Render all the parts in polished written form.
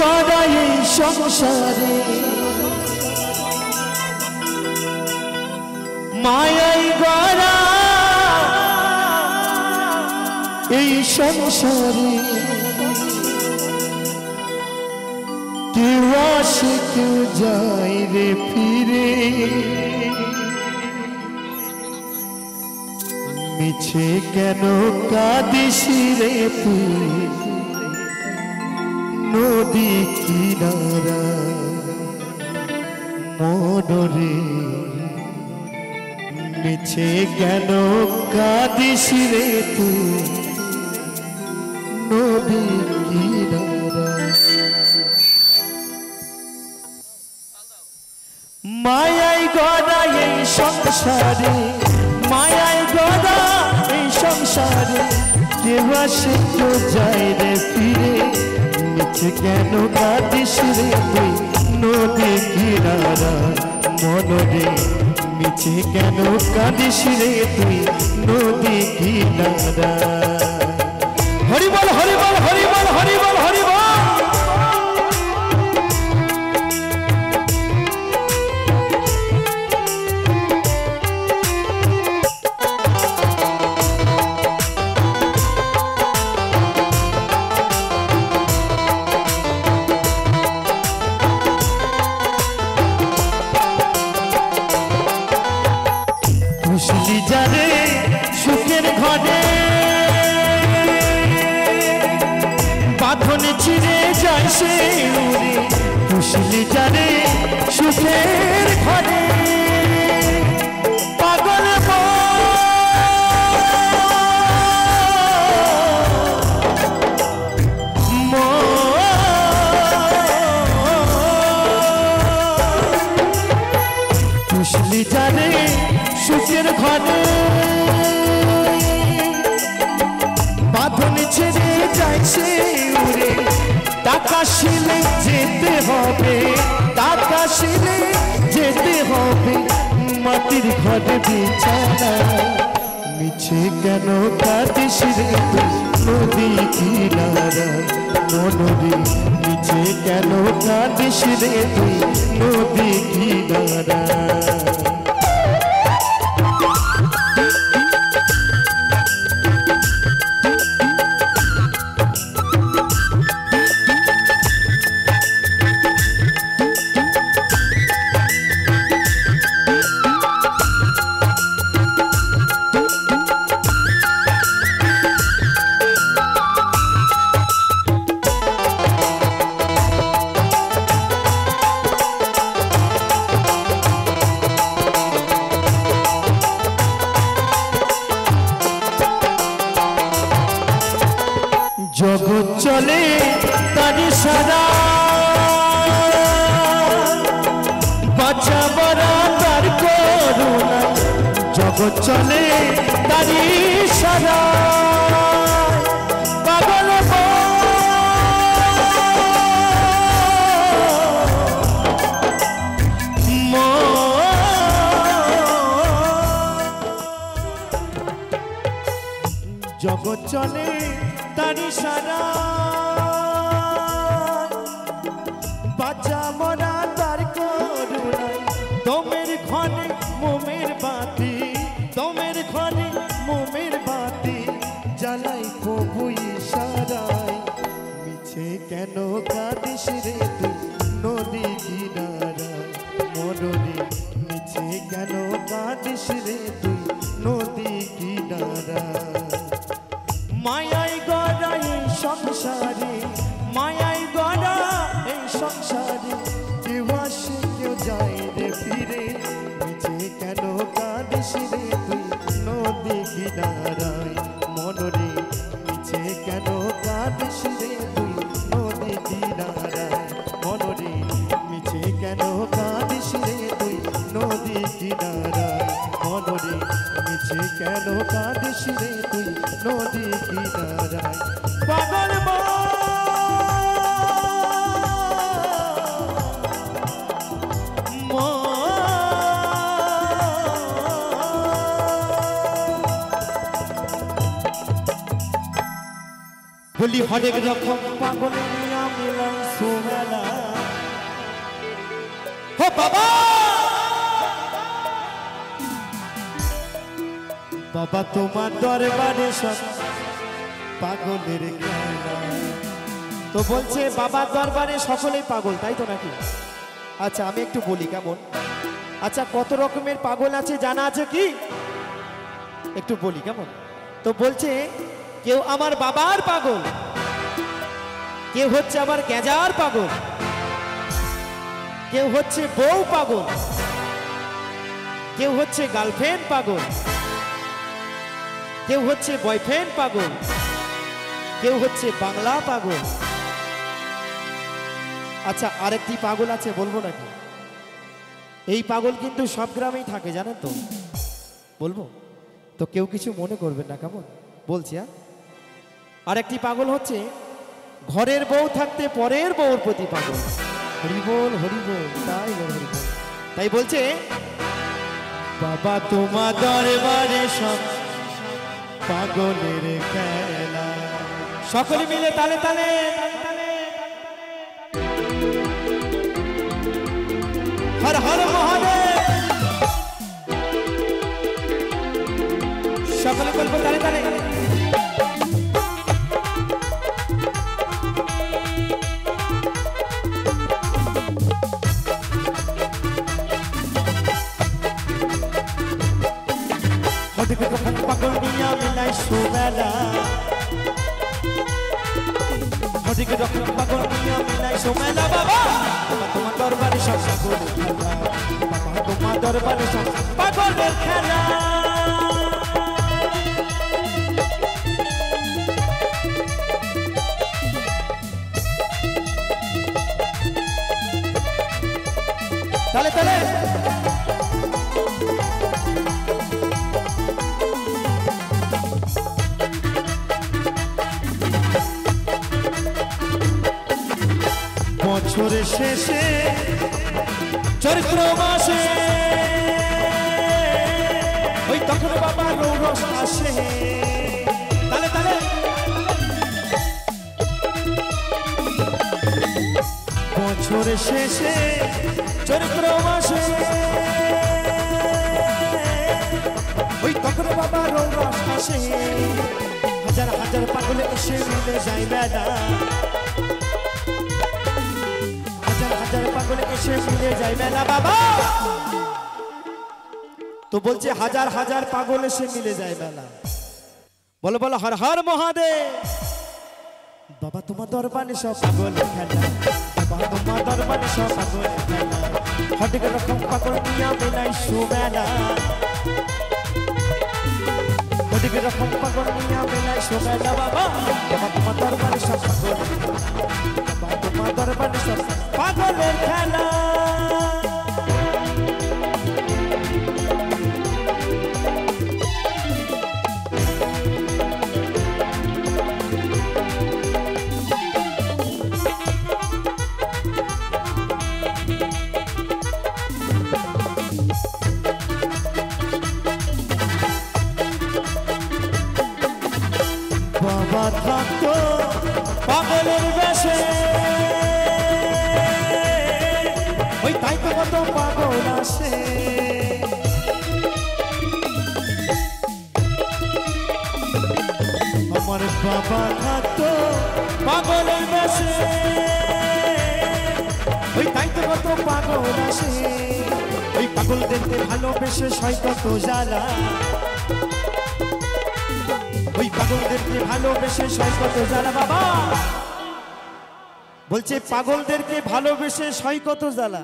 গড়া এই সংসারে মায়াই গড়া এই সংসারে কেউ আসে কেউ যায় রে ফিরে মিছে কেন কাঁদিস রে তুই নদী কিনারা মনরে মিছে কেন কাঁদিস রে তুই নদী কিনারা মায়াই গড়া এই সংসারে মায়াই গড়া এই সংসারে কেউ আসে কেউ যায় রে ফিরে মিছে কেন কাঁদিস রে তুই নদী কিনারা মনরে মিছে কেন কাঁদিস রে তুই নদী কিনারা হরি বল হরি বল হরি বল হরি বল হরি বল খুশলি জানে সুখের ঘরে বাঁধন ছিঁড়ে যায় সে উড়ে খুশলি জানে সুখের ঘরে পাগল খুশলি জানে সুখের ঘরে বাঁধন ছেড়ে যায় সে উড়ে টাকা শিলে যেতে হবে টাকা শিলে যেতে হবে মাটির ঘরে বিছানা মিছে কেন কাঁদিস রে নদী কিনারা মনরে মিছে কেন কাঁদিস রে তুই নদী কিনারা জগৎ চলে তারি সারা বাঁচা বড়া তার করুণা জগৎ চলে তারি সারা পাগল জগৎ চলে তারি সারা বাঁচা মরা তার করুণায় দমের ঘনে মোমের বাতি দমের ঘনে মোমের বাতি জ্বালাই প্রভু ইশারায় মিছে কেন কাঁদিস রে তুই নদী কিনারা মনরে মিছে কেন কাঁদিস রে তুই নদী কিনারা মায়াই গড়া এই সংসারে মায়াই গড়া এই সংসারে কেউ আসে কেউ যায় রে ফিরে মিছে কেন কাঁদিস রে তুই নদী কিনারায় মনরে মিছে কেন কাঁদিস রে তুই নদী কিনারায় মনরে মিছে কেন কাঁদিস রে তুই নদী কিনারায় মনরে মিছে কেন কাঁদিস রে তুই নদী কিনারায় পাগল বলি হরেক রকম পাগল মিলাইছি সুমেলা ও বাবা বাবা তোমার দরবারে সব পাগলের খেলা। তো বলছে বাবার দরবারে সকলেই পাগল, তাই তো নাকি? আচ্ছা আমি একটু বলি কেমন। আচ্ছা কত রকমের পাগল আছে জানা আছে কি? একটু বলি কেমন। তো বলছে কেউ আমার বাবার পাগল, কেউ হচ্ছে আমার গেজার পাগল, কেউ হচ্ছে বউ পাগল, কেউ হচ্ছে গার্লফ্রেন্ড পাগল, কেউ হচ্ছে বয়ফ্রেন্ড পাগল, কেউ হচ্ছে বাংলা পাগল। আচ্ছা আরেকটি পাগল আছে বলবো নাকি? এই পাগল কিন্তু সব গ্রামেই থাকে জানেন তো, বলবো তো কেউ কিছু মনে করবেন না কেমন বলছি। আরেকটি পাগল হচ্ছে ঘরের বউ থাকতে পরের বউর প্রতি পাগল। হরিবল হরিবল, তাই হরিবল। তাই বলছে বাবা তোমার দরবারে সব পাগলের খেলা। সকলে মিলে তালে তালে হর হর মহাদেব। সকলে বলবো তালে তালে। পাগল নিয়া মিলাই সুমেলা, হদিকে যখন পাগল নিয়া মিলাই সুমেলা। বাবা তোমার দরবারে সব পাগলের খেলা, বাবা তোমার দরবারে সব পাগলের খেলা। তালে তালে বছরের শেষে চৈত্র মাসে ওই তখন বাবা রৌরস আসে। তালে তালে বছরের শেষে চৈত্র মাসে ওই তখন বাবা রৌরস আসে। হাজার হাজার পাগলে এসে মিলে যায় বেলা, হাজার পাগলে এসে মিলে যায় মেলা। বাবা তো বলছে হাজার হাজার পাগল এসে মিলে যায় মেলা। বলো বলো হর হর মহাদেব। বাবা তোমার দরবারে সব পাগল খেলা, বাবা তোমার দরবারে সব পাগল খেলা। হঠিক রকম পাগল নিয়া মিলাই সুমেলা, হঠিক রকম পাগল নিয়া মিলাই সুমেলা। বাবা বাবা তোমার দরবারে সব পাগল, বাবা তোমার দরবারে সব পাগলের খেলা। বাবা থাকতো পাগলের বেশে, ওই তাই তো কত পাগল আসে। আমার বাবা থাকতো পাগলের বেশে, ওই তাই তো কত পাগল আসে। ওই পাগল দেখতে ভালোবেসে সয় কত জ্বালা, ওই পাগলদেরকে ভালোবেসে সয় কত জ্বালা। বাবা বলছে পাগলদেরকে ভালোবেসে সয় কত জ্বালা।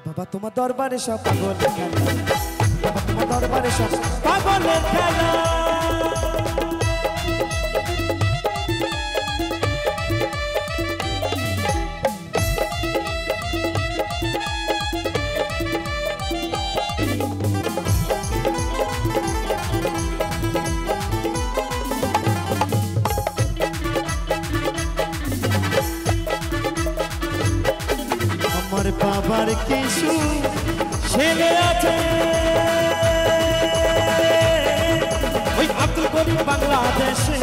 বাবা তোমার দরবারে সব পাগলের খেলা, বাবা তোমার দরবারে সব পাগলের খেলা। আমার বাবার কিছু ছেলে আছে, ওই আব্দুল করিম বাংলাদেশে।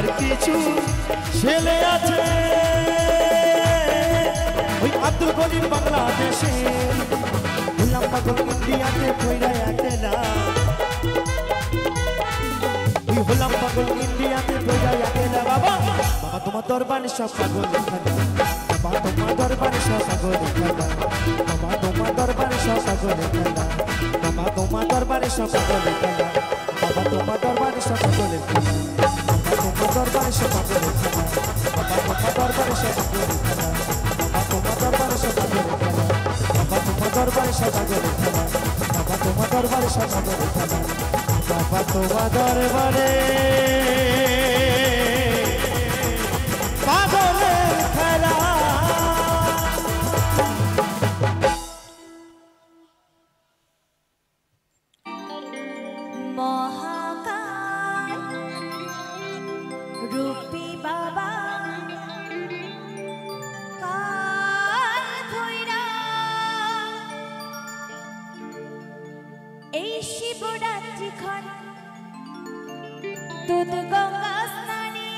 আমার কিছু ছেলে আছে ওই আব্দুল করিম বাংলাদেশে হলাম পাগল ইন্ডিয়াতে কইরা একলা ওই হলাম পাগল ইন্ডিয়াতে কইরা একলা বাবা বাবা তোমার দরবারে সব পাগল খেলা বাবা তোমার দরবারে সব পাগল খেলা বাবা তোমার দরবারে সব পাগল খেলা বাবা তোমার দরবারে সব পাগল খেলা বাবা তোমার দরবারে সব পাগল খেলা বাবা তোমার দরবারে সব পাগল খেলা বাবা তোমার দরবারে সব পাগল খেলা বাবা তোমার দরবারে সব পাগল খেলা বাবা তোমার দরবারে সব পাগল খেলা বাবা তোমার দরবারে সব পাগল খেলা বাবা তোমার দরবারে পাগলের খেলা মহাকাল রূপী বাবা কাল ধইরা এই শিবরাত্রি ক্ষণ দুধ গঙ্গা স্নানে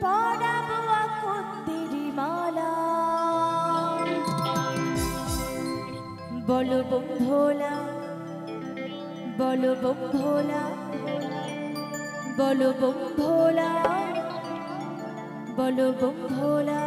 পরাবো আকুন্দেরি মালা বলো বম ভোলা বলো বম ভোলা বলো বম ভোলা বলো বম ভোলা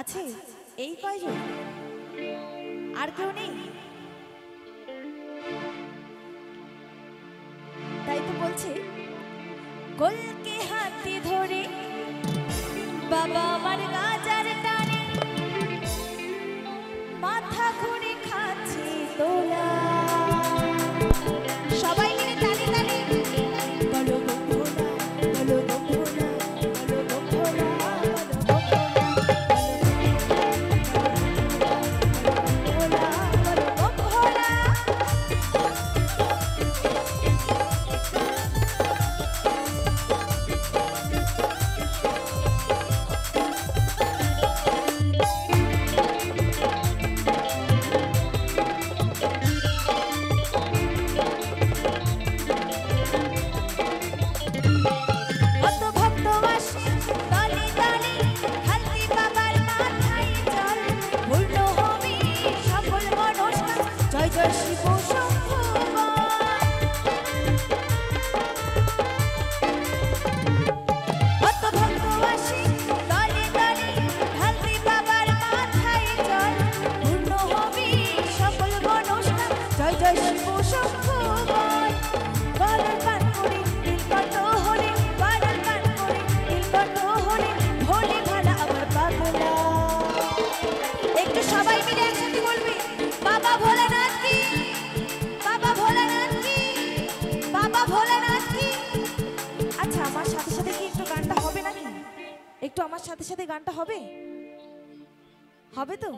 আছে এই কয়জন আর কেউ নেই তাই তো বলছে কলকে হাতে ধরে বাবা আমার গাজার টানে মাথা ঘুরে খাচ্ছে তোলা সবাই মিলে তালি তালি বলো বন্ধুরা বলো বন্ধুরা বলো বন্ধুরা বাবা ভোলানাথ কি। আচ্ছা আমার সাথে সাথে কি একটু গানটা হবে নাকি? একটু আমার সাথে সাথে গানটা হবে? হবে তো?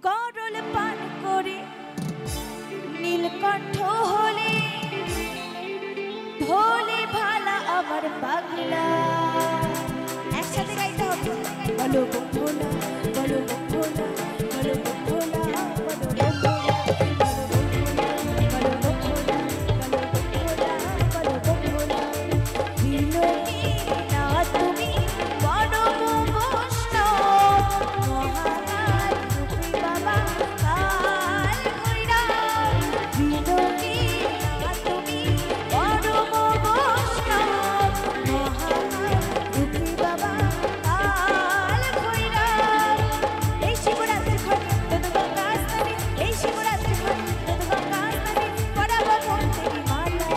গরল পান করে নীলকণ্ঠ হলে ভোলে ভালা আমার পাগলা। একসাথে গাইতে হবে। বলো গো ভোলা, বলো গো ভোলা, বলো গো ভোলা, বলো গো ভোলা, বলো গো ভোলা, বলো গো ভোলা, বলো গো ভোলা। বিলোনী না তুমি পরম বৈষ্ণব, মহাকাল রূপী বাবা কাল কইরা। বিলোনী না তুমি পরম বৈষ্ণব, মহাকাল রূপী বাবা কাল কইরা। এই শিবরাত্রি ঘটে তোর গঙ্গা স্নানে, এই শিবরাত্রি ঘটে তোর গঙ্গা স্নানে, পড়াবো মন থেকে মালা।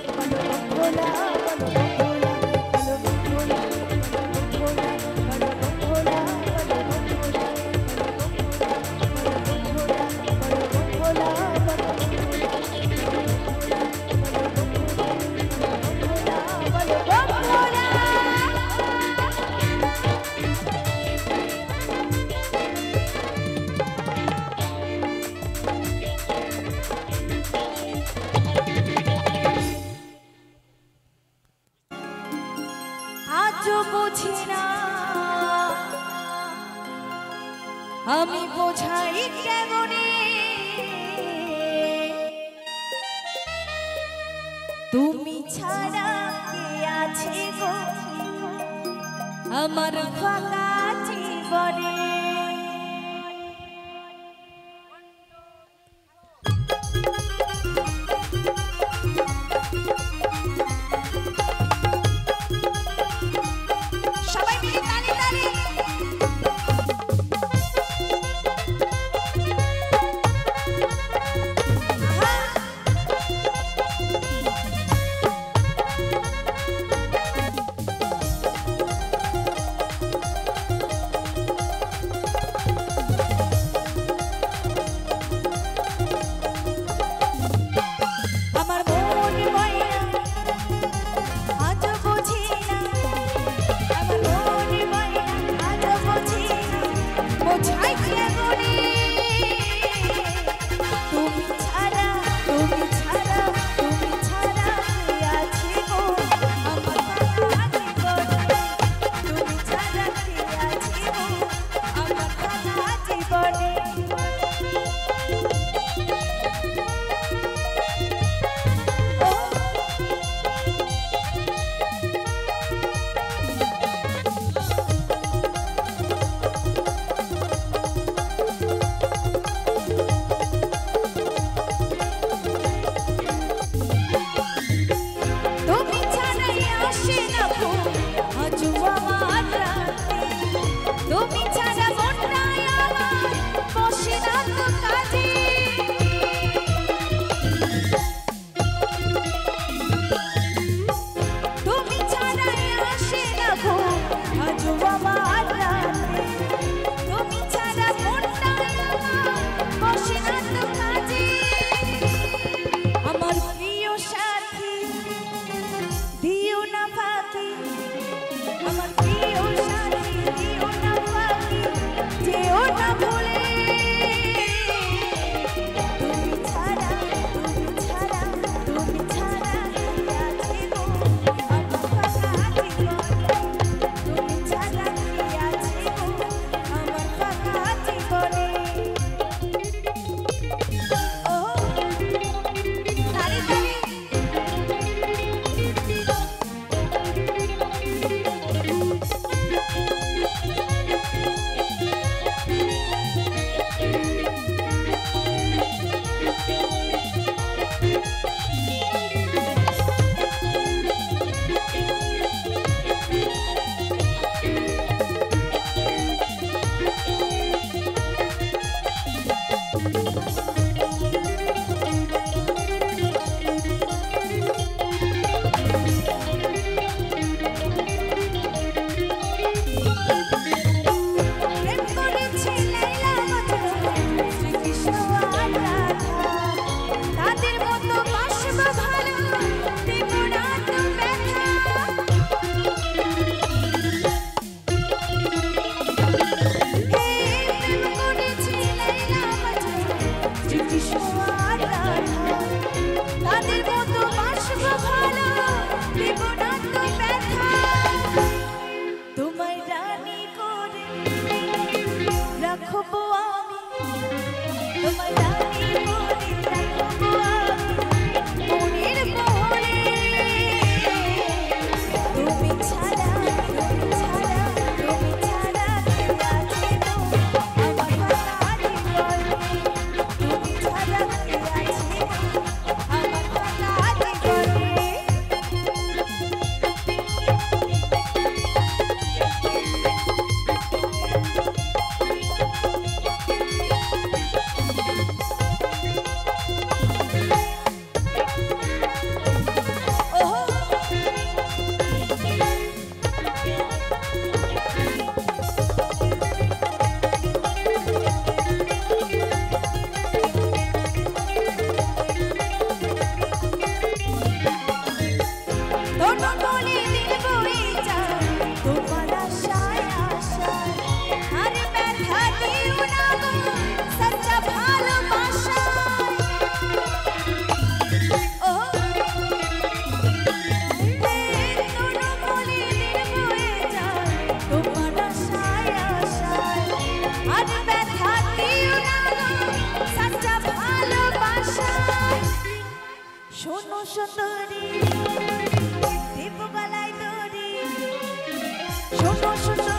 ভোলা, বলো গো ভোলা, বলো গো ভোলা, বলো গো ভোলা, বলো গো ভোলা, বলো গো ভোলা। আজও বুঝি না আমি বোঝাই কেমনে, তুমি ছাড়া কে আছে গো আমার ফাঁকা জীবনে। সবাই মিলে তালি তালি। আমার মন ময়না আজও বুঝি না, আমার মন ময়না আজও বুঝি না, বোঝাই কেমনে। তুমি ছাড়া, তুমি ছাড়া, তুমি ছাড়া কে আছে গো আমার ফাঁকা জীবনে। তুমি ছাড়া কে আছে গো আমার ফাঁকা জীবনে। তুমি ছাড়াই আসে না ঘুম আজও আমার রাতে, তুমি ছাড়া মনটাই আমার বসে না তো কাজে। তুমি ছাড়াই আসে না ঘুম আজও আমার রাতে, তুমি ছাড়া মনটাই আমার বসে না তো কাজে। আমার প্রিয় সাথী দিও না ফাঁকি, আমার প্রিয় সাথী দিও না ফাঁকি, যেও না ভুলে। তুমি ছাড়া, তুমি ছাড়া, তুমি ছাড়া কে আছে গো আমার ফাঁকা জীবনে। তুমি ছাড়া কে আছে গো আমার ফাঁকা জীবনে। ও তালি তালি। প্রেম করেছে লাইলা মজনু শ্রীকৃষ্ণ আর রাধা। তোমার রানী বলে রাখবো আমি মনের মোহরে তুমি ছাড়া তুমি ছাড়া তুমি ছাড়া কে আছে গো আমার ফাঁকা জীবনে তুমি ছাড়া কে আছে গো আমার ফাঁকা জীবনে শোনো সুন্দরী দেব গলায় দড়ি শোনো সুন্দরী